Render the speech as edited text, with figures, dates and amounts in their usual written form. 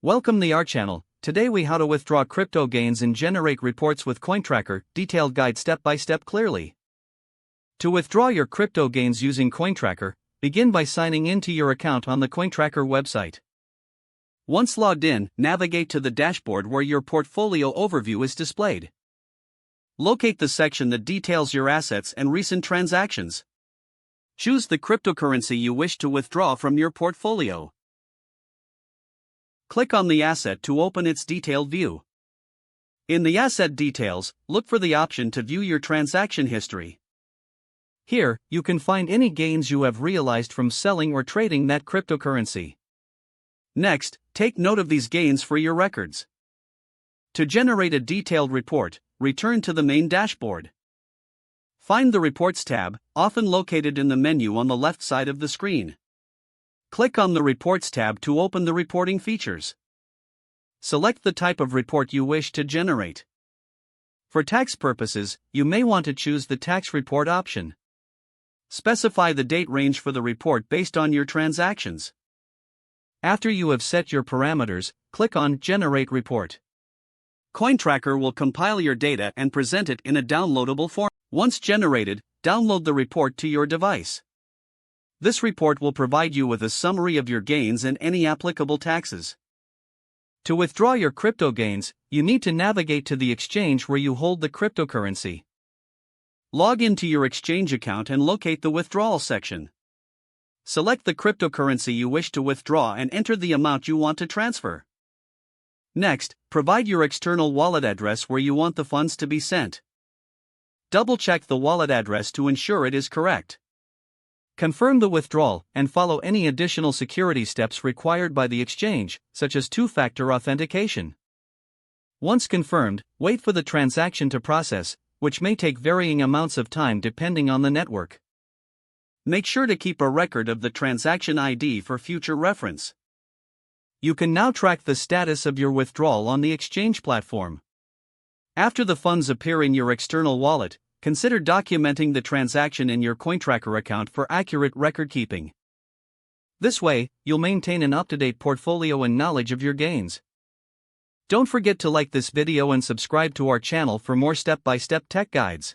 Welcome to our channel. Today we how to withdraw crypto gains and generate reports with CoinTracker, detailed guide step by step clearly. To withdraw your crypto gains using CoinTracker, begin by signing into your account on the CoinTracker website. Once logged in, navigate to the dashboard where your portfolio overview is displayed. Locate the section that details your assets and recent transactions. Choose the cryptocurrency you wish to withdraw from your portfolio. Click on the asset to open its detailed view. In the asset details, look for the option to view your transaction history. Here, you can find any gains you have realized from selling or trading that cryptocurrency. Next, take note of these gains for your records. To generate a detailed report, return to the main dashboard. Find the Reports tab, often located in the menu on the left side of the screen. Click on the Reports tab to open the reporting features. Select the type of report you wish to generate. For tax purposes, you may want to choose the tax report option. Specify the date range for the report based on your transactions. After you have set your parameters, click on Generate Report. CoinTracker will compile your data and present it in a downloadable form. Once generated, download the report to your device. This report will provide you with a summary of your gains and any applicable taxes. To withdraw your crypto gains, you need to navigate to the exchange where you hold the cryptocurrency. Log into your exchange account and locate the withdrawal section. Select the cryptocurrency you wish to withdraw and enter the amount you want to transfer. Next, provide your external wallet address where you want the funds to be sent. Double-check the wallet address to ensure it is correct. Confirm the withdrawal and follow any additional security steps required by the exchange, such as two-factor authentication. Once confirmed, wait for the transaction to process, which may take varying amounts of time depending on the network. Make sure to keep a record of the transaction ID for future reference. You can now track the status of your withdrawal on the exchange platform. After the funds appear in your external wallet, consider documenting the transaction in your CoinTracker account for accurate record keeping. This way, you'll maintain an up-to-date portfolio and knowledge of your gains. Don't forget to like this video and subscribe to our channel for more step-by-step tech guides.